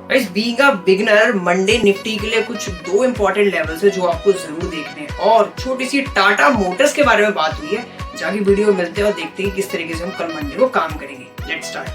Guys being a beginner Monday Nifty के लिए कुछ दो इंपॉर्टेंट लेवल्स है जो आपको जरूर देखने हैं और छोटी सी टाटा मोटर्स के बारे में बात हुई है। जाके वीडियो मिलते हैं और देखते हैं किस तरीके से हम कल मंडे को काम करेंगे। Let's start.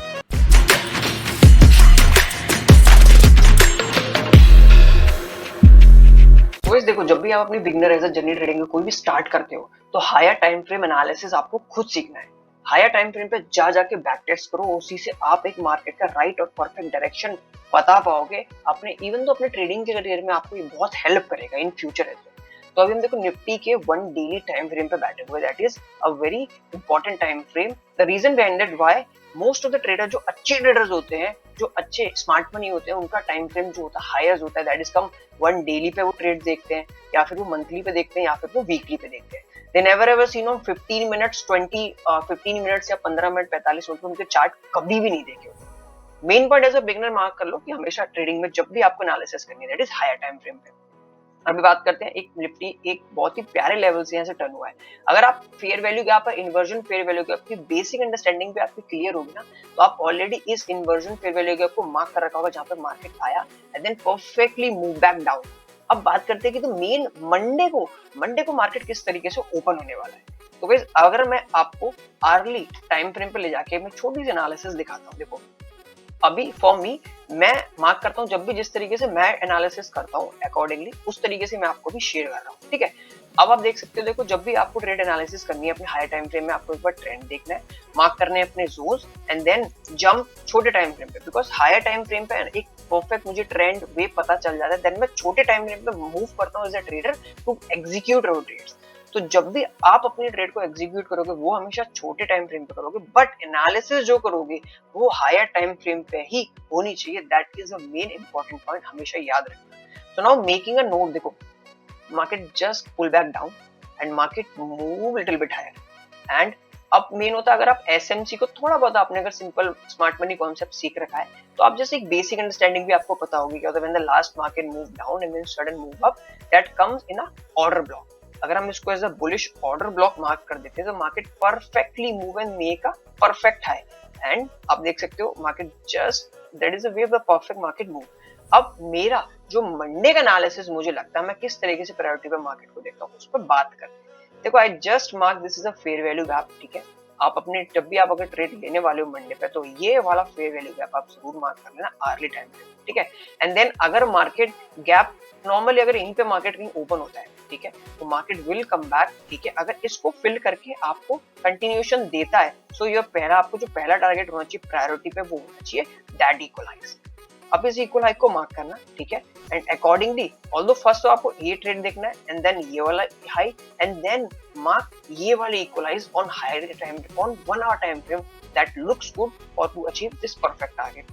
तो देखो, जब भी आप अपनी beginner as a journey trading में कोई भी स्टार्ट करते हो तो हायर टाइम फ्रेम एनालिसिस आपको खुद सीखना है। हायर टाइम फ्रेम पे जाके बैक टेस्ट करो, उसी से आप एक मार्केट का राइट और परफेक्ट डायरेक्शन बता पाओगे अपने इवन तो अपने ट्रेडिंग के करियर में। आपको ये बहुत हेल्प करेगा इन फ्यूचर एज वेल। तो अभी हम देखो निफ्टी के वन डेली टाइम फ्रेम पे बैठे हुए, that is a very important time frame. The reason behind it why most of the trader, जो अच्छे ट्रेडर्स होते हैं, जो अच्छे स्मार्ट मनी होते हैं, उनका टाइम फ्रेम जो होता है हायर होता है, that is come one daily पे वो ट्रेड देखते हैं, या फिर वो मंथली पे देखते हैं, या फिर वो वीकली पे देखते हैं। They never ever seen on 15 minutes 15 minutes या 15 मिनट 45 मिनट में उनके चार्ट कभी भी नहीं देखे होते। Main point as a beginner mark कर लो कि हमेशा ट्रेडिंग में जब भी आपको एनालिसिस करनी है, that is higher time frame पे। अभी बात करते हैं, एक निफ्टी एक बहुत ही प्यारे लेवल से यहाँ से टर्न हुआ है। अगर आप फेयर वैल्यू गैप और इन्वर्जन फेयर वैल्यू गैप की बेसिक अंडरस्टैंडिंग पे आपकी क्लियर होगी ना, तो आप ऑलरेडी इस इन्वर्जन फेयर वैल्यू गैप को मार्क कर रखा होगा जहां पे मार्केट आया and then perfectly move back down. अब बात करते हैं कि तो मेन मंडे को मार्केट किस तरीके से ओपन होने वाला है। तो गाइस, अगर मैं आपको अर्ली टाइम फ्रेम पे ले जाके मैं छोटी सी एनालिसिस दिखाता हूँ। देखो, अभी फॉर मी, मैं मार्क करता हूँ जब भी जिस तरीके से मैं एनालिसिस करता हूँ अकॉर्डिंगली उस तरीके से मैं आपको भी शेयर कर रहा हूँ, ठीक है। अब आप देख सकते हो, देखो, जब भी आपको ट्रेड एनालिसिस करनी है अपने हायर टाइम फ्रेम में, आपको एक बार ट्रेंड देखना है, मार्क करने हैं अपने जोन्स एंड देन जंप छोटे टाइम फ्रेम पे, बिकॉज हायर टाइम फ्रेम पे एक परफेक्ट मुझे ट्रेंड वे पता चल जाता है, देन मैं छोटे टाइम फ्रेम पे मूव करता हूँ as a trader to execute trades. तो जब भी आप अपनी ट्रेड को एग्जीक्यूट करोगे वो हमेशा छोटे टाइम फ्रेम पे करोगे, बट एनालिसिस जो करोगे वो हायर टाइम फ्रेम पे ही होनी चाहिए। That is a main important point, हमेशा याद रखना। So now making a note, देखो, market just pull back down and market move little bit higher and अब मेन होता है, अगर आप एसएमसी को थोड़ा बहुत आपने अगर सिंपल स्मार्ट मनी कॉन्सेप्ट सीख रखा है तो आप जैसे एक बेसिक अंडरस्टैंडिंग भी आपको पता होगी क्या होता है when the last market move down and then sudden move up, that comes in a order block. अगर हम इसको as a bullish order block mark कर देते हैं तो market perfectly move and make a perfect high and आप देख सकते हो market just that is a way of the perfect market move. अब मेरा जो मंडे का एनालिसिस मुझे लगता है, मैं किस तरीके से प्रायोरिटी पे मार्केट को देखता हूँ उस पर बात करते हैं। देखो, I just mark this is a fair value gap, ठीक है। आप अपने जब भी आप अगर ट्रेड लेने वाले हो मंडे पे तो ये वाला फेयर वैल्यू गैप आप जरूर मार्क कर लेना अर्ली टाइम पे, ठीक है। एंड देन अगर मार्केट गैप नॉर्मली अगर इन पे मार्केट कहीं ओपन होता है, ठीक है, तो मार्केट विल कम बैक, ठीक है। अगर इसको फिल करके आपको कंटिन्यूएशन देता है, सो ये पहला आपको जो पहला टारगेट होना चाहिए प्रायोरिटी पे वो होना चाहिए दैट इक्वलाइज। अब इस इक्वल हाई को मार्क करना, ठीक है, एंड अकॉर्डिंगली ऑल्दो फर्स्ट तो आपको ये ट्रेड देखना है एंड देन ये वाला हाई एंड देन मार्क ये वाले equalize on higher time on 1 hour time frame that looks good और to achieve this perfect target.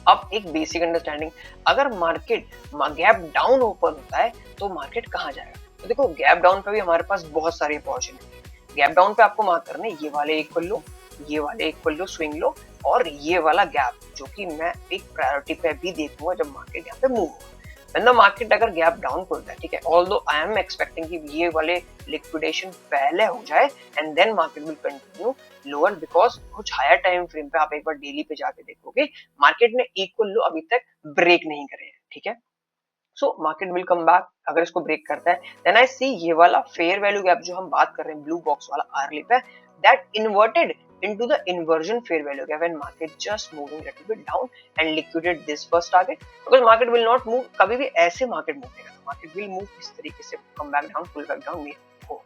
अब एक बेसिक अंडरस्टैंडिंग, अगर मार्केट गैप डाउन ओपन होता है तो मार्केट कहाँ जाएगा। तो देखो, गैप डाउन पे भी हमारे पास बहुत सारी अपॉर्चुनिटी है। गैप डाउन पे आपको मार्क करना है ये वाले इक्वल लो, ये वाले इक्वल लो स्विंग लो और ये वाला गैप, जो कि मैं एक प्रायोरिटी पे भी देखूंगा जब मार्केट यहाँ पे मूव होगा। When the market अगर गैप डाउन खुलता है, ठीक है, ऑल्दो आई एम एक्सपेक्टिंग कि ये वाले लिक्विडेशन पहले हो जाए and then market will continue lower, because कुछ हायर टाइम फ्रेम पे आप एक बार डेली पे जाके देखोगे मार्केट ने इक्वल लो अभी तक ब्रेक नहीं करे हैं, ठीक है। So market will come back, अगर इसको ब्रेक करता है देन आई सी ये वाला फेयर वैल्यू गैप जो हम बात कर रहे हैं ब्लू बॉक्स वाला अर्ली पे, that inverted into the inversion fair value gap when market just moving a little bit down and liquidate this first target, because market will not move कभी भी ऐसे मार्केट मूव नहीं करता, market will move इस तरीके से come back down pull back down में हो।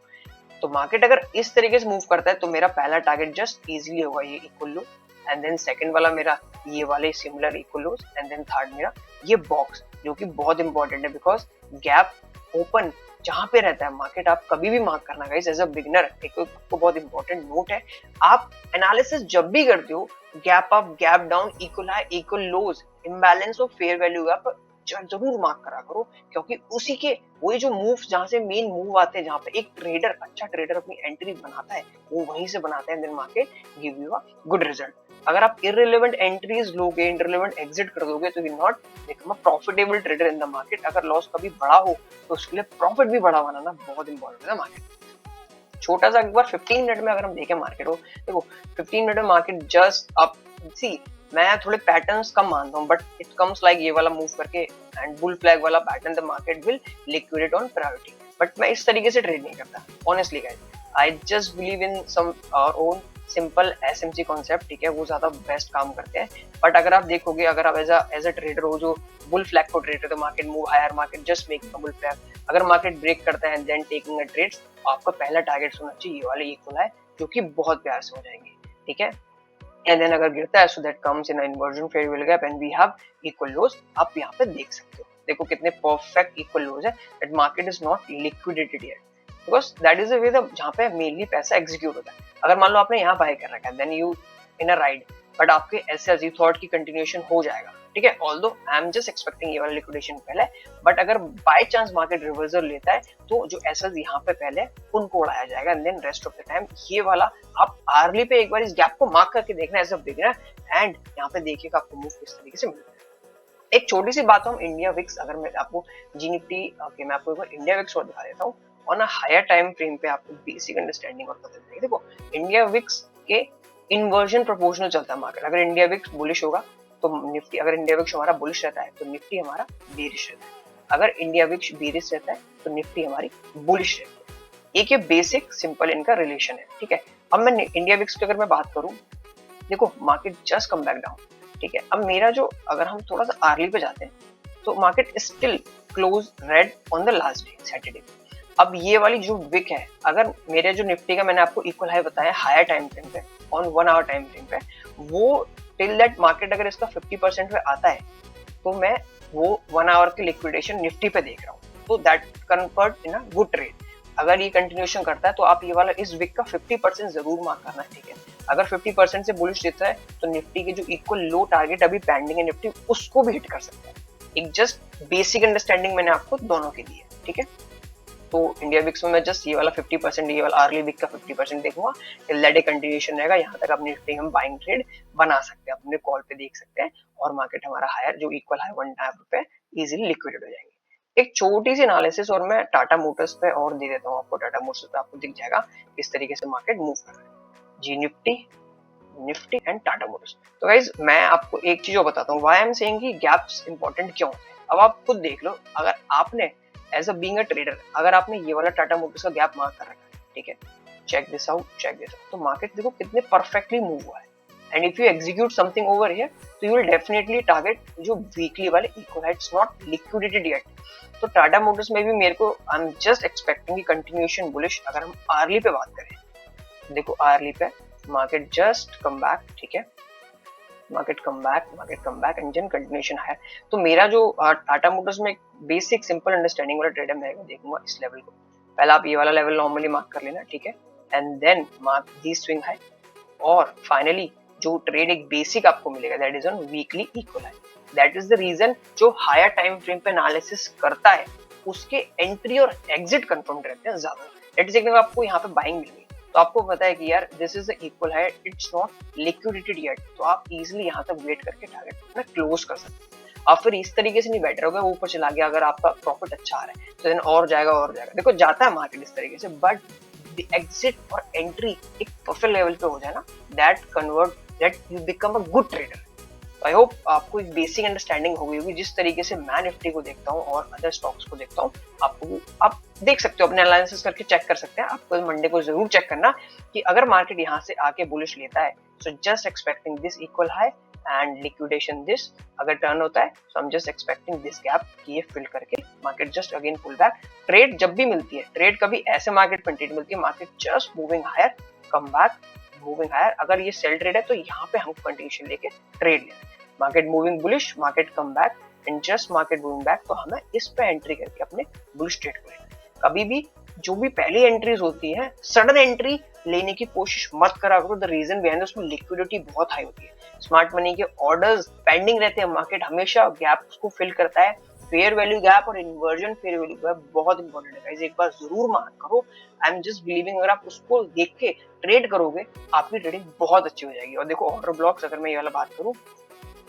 तो मार्केट अगर इस तरीके से मूव करता है तो मेरा पहला टारगेट जस्ट इजीली होगा ये equal low and then second वाला मेरा ये वाले similar equal lows and then third मेरा ये बॉक्स, जो कि बहुत इंपॉर्टेंट है बिकॉज गैप ओपन जहां पे रहता है मार्केट आप कभी भी मार्क करना गाइस एज अ बिगिनर। एक आपको बहुत इंपॉर्टेंट नोट है, आप एनालिसिस जब भी करते हो gap up gap down equal high equal lows imbalance of fair value gap जरूर मार्क करा करो, क्योंकि उसी के वही जो मूव जहां से मेन मूव आते हैं, जहां पे एक ट्रेडर अच्छा ट्रेडर अपनी एंट्री बनाता है वो वहीं से बनाते हैं, then market give you a good result. अगर आप इररिलेवेंट एंट्रीज लोगे, इररिलेवेंट एग्जिट कर दोगे तो you not become a profitable trader in the market. अगर लॉस कभी बड़ा हो तो उसके लिए प्रॉफिट भी बड़ा बनाना बहुत इंपॉर्टेंट है मार्केट। छोटा सा एक बार 15 मिनट में अगर हम देखें मार्केट को, देखो 15 मिनट में मार्केट जस्ट अप सी मैं थोड़े पैटर्न्स कम मानता हूँ, बट इट कम्स लाइक ये वाला मूव करके एंड बुल फ्लैग वाला pattern, the market will liquidate on priority. But मैं इस तरीके से ट्रेड नहीं करता honestly guys, I just believe in some our own simple SMC concept, ठीक है, वो ज्यादा बेस्ट काम करते हैं। बट अगर आप देखोगे, अगर आप एज अ ट्रेडर हो जो बुल फ्लैग को ट्रेड करते हो, market move higher, market just making a bull flag, अगर मार्केट ब्रेक करता है देन टेकिंग अ ट्रेड, आपका पहला टारगेट होना चाहिए ये वाले इक्वल है, जो कि बहुत प्यार से हो जाएंगे, ठीक है। एंड देन अगर गिरता है, so that comes in inversion fair value gap and we have equal lows. आप यहाँ पे देख सकते हो, देखो कितने परफेक्ट इक्वल लोज है, that market is not liquidated yet, because that is the way जहाँ पे मेनली पैसा एग्जीक्यूट होता है। अगर मान लो आपने यहाँ बाय कर रखा है, then you in a ride, but आपके ऐसे अजीब थॉट की कंटिन्यूएशन हो जाएगा, ठीक है, although I am just expecting ये वाला लिक्विडेशन पहले, बट अगर बाय चांस मार्केट रिवर्सल लेता है तो जो एसेट्स यहाँ पे पहले उनको उड़ाया जाएगा, and then rest of the time ये वाला आप आर्ली पे एक बार इस गैप को मार्क करके देखना एज अ बिगिनर, एंड यहाँ पे देखिएगा आपको मूव किस तरीके से मिलता है। एक छोटी सी बात हम इंडिया विक्स, अगर मैं आपको जी निफ्टी, ओके मैं आपको एक बार इंडिया विक्स और दिखा देता हूँ on a higher time frame पे, आपको बेसिक अंडरस्टैंडिंग और पता चलेगी। देखो इंडिया विक्स के इन्वर्जन प्रोपोर्शनल चलता है मार्केट, अगर इंडिया विक्स बुलिश होगा तो निफ्टी, अगर इंडिया विक्स हमारा बुलिश रहता है तो निफ्टी हमारा बेरिश रहता है, अगर इंडिया विक्स बेरिश रहता है तो निफ्टी हमारी बुलिश रहती है। एक ये बेसिक सिंपल इनका रिलेशन है, ठीक है। अब मैं इंडिया विक्स की अगर मैं बात करूं, देखो market just come back down, ठीक है। अब मेरा जो, अगर हम थोड़ा सा अर्ली पे जाते हैं तो market still close red on the last day Saturday. अब ये वाली जो विक है, अगर मेरे जो निफ्टी का मैंने आपको इक्वल हाई बताया हायर टाइम फ्रेम पे ऑन 1 आवर टाइम फ्रेम पे, वो टिल दैट मार्केट अगर इसका 50% पे आता है तो मैं वो 1 आवर की लिक्विडेशन निफ्टी पे देख रहा हूँ, तो that convert in a good trade. अगर ये कंटिन्यूएशन करता है तो आप ये वाला इस विक का 50% जरूर मार्क करना, ठीक है। अगर 50% से बुलिश देता है तो निफ्टी के जो इक्वल लो टारगेट अभी पेंडिंग है निफ्टी उसको भी हिट कर सकता है। एक जस्ट बेसिक अंडरस्टैंडिंग मैंने आपको दोनों के दी है, ठीक है। तो इंडिया विक्स में मैं जस्ट ये वाला 50%, ये वाला अर्ली विक का 50% देखूंगा, टिल दैट कंटिन्यूएशन रहेगा, यहाँ तक अपनी निफ्टी हम बाइंग ट्रेड बना सकते हैं, अपने कॉल पे देख सकते हैं, और मार्केट हमारा हायर जो इक्वल हाई 1 पे इजीली लिक्विडेट हो जाएंगे। एक छोटी सी एनालिसिस और मैं टाटा मोटर्स पे और दे देता हूँ आपको, टाटा मोटर्स पे आपको दिख जाएगा किस तरीके से मार्केट मूव कर रहा है, जी Nifty, Nifty and Tata Motors. तो गाइज मैं आपको एक चीज और बताता हूँ, व्हाई आई एम सेइंग कि गैप्स इंपॉर्टेंट क्यों होते हैं। अब आप खुद देख लो, अगर आपने as a being a trader, अगर आपने ये वाला टाटा मोटर्स का गैप मार्क कर रखा है, ठीक है, check this out, check this out, तो मार्केट देखो कितने परफेक्टली मूव हुआ है, and if you execute something over here तो यू विल डेफिनेटली टारगेट जो वीकली वाले इक्वल है, इट्स नॉट लिक्विडेटेड येट। तो टाटा मोटर्स में भी मेरे को आई एम जस्ट एक्सपेक्टिंग की कंटिन्यूएशन बुलिश। अगर हम आर्ली पे बात करें, देखो आर्ली पे मार्केट जस्ट कम बैक, ठीक है, market come back engine continuation है। तो मेरा जो टाटा मोटर्स में बेसिक सिंपल अंडरस्टैंडिंग वाला ट्रेड है, मैं देखूंगा इस लेवल को, पहला आप ये वाला लेवल नॉर्मली मार्क कर लेना, ठीक है, and then mark the swing high, और फाइनली जो ट्रेड एक बेसिक आपको मिलेगा that is on weekly equal high. That is the reason जो हायर टाइम फ्रेम पे एनालिसिस करता है उसके एंट्री और एग्जिट कंफर्म रहते हैं ज्यादा। दैट इज आपको यहाँ पे बाइंग मिल गई, तो आपको पता है कि यार this is equal high, it's not liquidated yet, तो आप इजीली यहाँ तक वेट करके टारगेट अपना क्लोज कर सकते हैं। आप फिर इस तरीके से नहीं बैठ रहोगे, ऊपर चला गया अगर आपका प्रॉफिट अच्छा आ रहा है तो देन और जाएगा और जाएगा, देखो जाता है मार्केट इस तरीके से, बट द एग्जिट और एंट्री एक परफेक्ट लेवल पे हो जाए ना, that convert that you become a good trader. I hope आपको एक बेसिक अंडरस्टैंडिंग हो गई होगी जिस तरीके से मैं निफ्टी को देखता हूँ और अदर स्टॉक्स को देखता हूँ। आपको आप देख सकते हो, अपने एनालिसिस करके चेक कर सकते हैं। आपको मंडे को जरूर चेक करना कि अगर मार्केट यहाँ से आके बुलिश लेता है, so just expecting this equal high and liquidation this. अगर टर्न होता है तो हम जस्ट एक्सपेक्टिंग दिस गैप कि ये फिल करके market just again pull back. Trade जब भी मिलती है, ट्रेड कभी ऐसे मार्केट पे ट्रेड मिलती है, market just moving higher come back moving higher. अगर ये सेल ट्रेड है तो यहाँ पे हम कंटिन्यूएशन लेके ट्रेड लें। Market moving bullish, market come back and just market moving back, तो हमें इस पे एंट्री करके अपने बुलिश ट्रेड को लेना है। कभी भी जो भी पहली एंट्रीज होती है सडन एंट्री लेने की कोशिश मत करा करो। द रीजन बिहाइंड उसमें लिक्विडिटी बहुत हाई होती है, स्मार्ट मनी के ऑर्डर्स पेंडिंग रहते हैं, मार्केट हमेशा गैप्स को फिल करता है। फेयर वैल्यू गैप और इन्वर्जन फेयर वैल्यू गैप बहुत इंपॉर्टेंट है गाइस, एक बार जरूर मार्क करो। आई एम जस्ट बिलीविंग अगर आप उसको देख के ट्रेड करोगे आपकी ट्रेडिंग बहुत अच्छी हो जाएगी। और देखो ऑर्डर ब्लॉक्स, अगर मैं ये वाला बात करूं,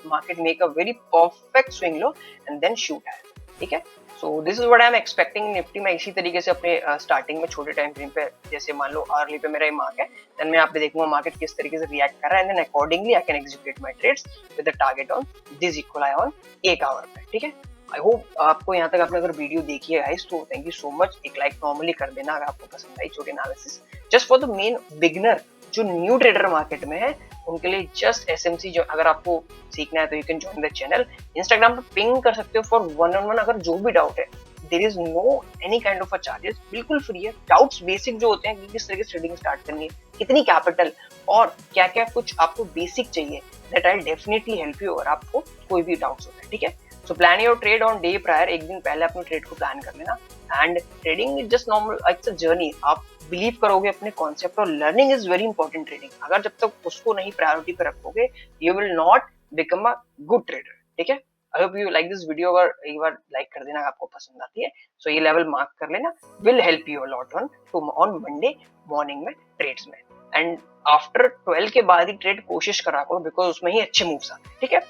market make a very perfect swing low and then shoot है, ठीक है। So this is what I am expecting Nifty में। इसी तरीके से अपने स्टार्टिंग में छोटे टाइम फ्रेम पे, जैसे मान लो अर्ली पे मेरा ये मार्क है, देन मैं यहाँ पे देखूंगा मार्केट किस तरीके से रिएक्ट कर रहा है, and then accordingly I can execute my trades with the target on this equal high on 1 hour पे, ठीक है। आई होप आपको यहाँ तक आपने अगर वीडियो देखी है गाइस, तो थैंक यू सो मच। एक लाइक नॉर्मली कर देना अगर आपको पसंद आई छोटी analysis, just for the main beginner जो न्यू ट्रेडर मार्केट में है, उनके लिए जस्ट एसएमसी। जो अगर आपको सीखना है तो you can join the channel. Instagram पे पिंग कर सकते हो फॉर वन ऑन वन, अगर जो भी डाउट है। There is no any kind of a charges, बिल्कुल फ्री है। डाउट्स बेसिक जो होते हैं कि किस तरीके से ट्रेडिंग स्टार्ट करनी है, कितनी कैपिटल और क्या क्या कुछ आपको बेसिक चाहिए, that I definitely help you अगर आपको कोई भी डाउट्स होता है, ठीक है। So plan your trade on day prior, एक दिन पहले अपने ट्रेड को प्लान कर लेना। And trading is just normal, it's a journey. आप बिलीव करोगे अपने कॉन्सेप्ट, और learning is very important. Trading अगर जब तक उसको नहीं प्रायोरिटी पे रखोगे, you will not become a good trader, ठीक है। आई hope you like this video. अगर एक बार लाइक कर देना आपको पसंद आती है, सो ये लेवल मार्क कर लेना, will help you a lot on Monday morning में ट्रेड्स में। एंड आफ्टर 12 के बाद ही ट्रेड कोशिश करा करो, बिकॉज उसमें ही अच्छे मूव्स आते हैं, ठीक है।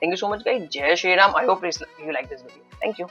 Thank you so much guys, जय Shri Ram. I hope you like this video, thank you.